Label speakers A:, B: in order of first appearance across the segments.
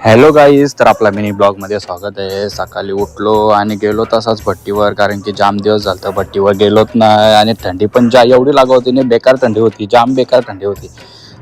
A: Hello guys, तर आपला mini ब्लॉगमध्ये स्वागत आहे. सकाळी उठलो आणि गेलो तसाच भट्टीवर, कारण की जाम दिवस झालं भट्टीवर गेलोच नाही. आणि थंडी पण एवढी लागत होती नाही, बेकार थंडी होती, जाम बेकार थंडी होती.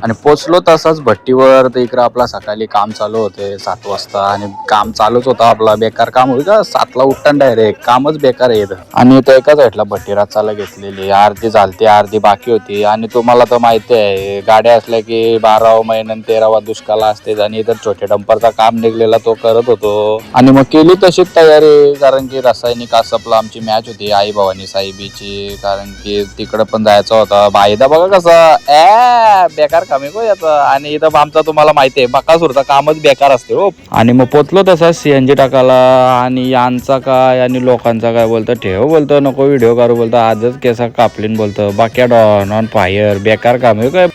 A: आणि पोचलो तसाच भट्टीवर. तर इकडं आपला सकाळी काम चालू होते 7 वाजता आणि काम चालूच होतं आपला. बेकार काम होईल का 7ला उठताना डायरेक्ट कामच बेकार येतं. आणि इथं एकाच भेटला भट्टी रचायला घेतलेली, अर्धी झालती अर्धी बाकी होती. आणि तुम्हाला तर माहिती आहे, गाड्या असल्या की 12 महिन्यात 13वा दुष्काळ असते. आणि इथं छोट्या डंपरचा काम निघलेला तो करत होतो. आणि मग केली तशीच तयारी, कारण की रासायनिक आसपला आमची मॅच होती आई भवानी साहेबीची, कारण की तिकडं पण जायचं होता. बायदा बघा कसं बेकार कमी को याचा. आणि इथं आमचा तुम्हाला माहिती आहे बकासूरचा कामच बेकार असते हो. आणि मग पोचलो तसा CNG टाकायला. आणि यांचा काय आणि लोकांचा काय बोलतं, ठेव बोलतो, नको व्हिडिओ करू बोलतो, आजच केसा कापलीन बोलतो, बाक्या डॉन ऑन फायर. बेकार काम आहे काय.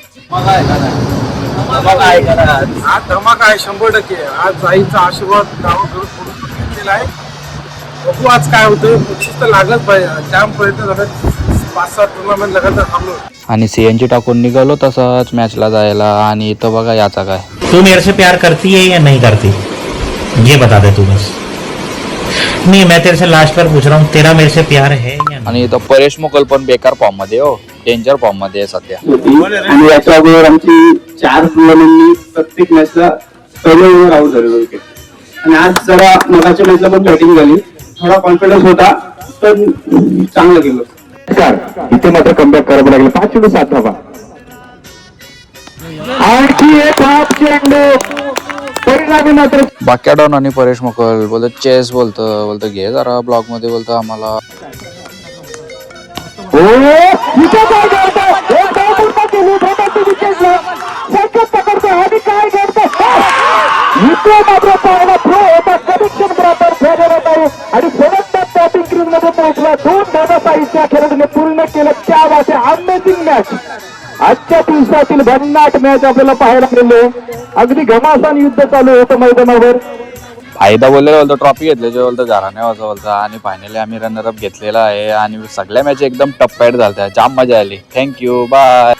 B: आज धमाका आहे 100%. आज आईचा आशीर्वाद गावाकडून घेतलेला आहे. बघू आज काय होतं. बक्षीस तर लागलंच पाहिजे. जाम प्रयत्न झालेत, 5-7 टुर्नामेंट लगातार थांबलो.
A: आणि CNG टाकून निघालो तसंच मॅचला जायला. आणि इथं बघा याचा काय.
C: तू मेरे से प्यार करती है या नहीं करती, ये बता दे तू बस. नहीं, मैं तेरे से लास्ट बार पूछ रहा हूँ, तेरा मेरे से प्यार है या नहीं?
A: आणि इथं परेश मुकल पण बेकार फॉर्म मध्ये हो, डेंजर फॉर्म मध्ये आहे सध्या.
D: आणि याच्या अगोदर आमची 4 टुर्नामेंटनी प्रत्येक मॅचला पहिल्या ओव्हर आऊट झालेलो विकेट. आणि आज जरा मगाच्या मॅचला पण बॅटिंग झाली, थोडा कॉन्फिडन्स होता, पण चांगलं केलं.
E: इथे मात्र कमबॅक करावं लागलं. 5 चेंडू 7 धावा. आणखी एक हाफ चेंडू परिणामी मात्र
A: बाक्या डॉन आणि परेश मुकल बोलतो चेस, बोलतो घे जरा ब्लॉग मध्ये, बोलतो आम्हाला.
E: हो इथे काय करतो, एक धाव पूर्ण केली, भेटायची विकेटला संकेत पकडतो. आणि काय करतो, इथे मात्र पाहायला थ्रो होता, कनेक्शन बरोबर फेजर होत आहे. आणि फलंदाज बॅटिंग क्रीज मध्ये पोहोचला. 2 धावा साईडच्या खेळाडूने पूर्ण केलं. त्या वाटे अमेझिंग मॅच, आजच्या दिवसातील भन्नाट मॅच आपल्याला पाहायला मिळाले. अगदी घमासान युद्ध चालू होतं मैदानावर.
A: फायदा बोलतो ट्रॉफी घेतल्याचे बोलतो घराने वाजता बोलतो. आणि फायनली आम्ही रनरअप घेतलेला आहे. आणि सगळ्या मॅच एकदम टप्प्यात झाल्या, जाम मजा आली. Thank you, bye.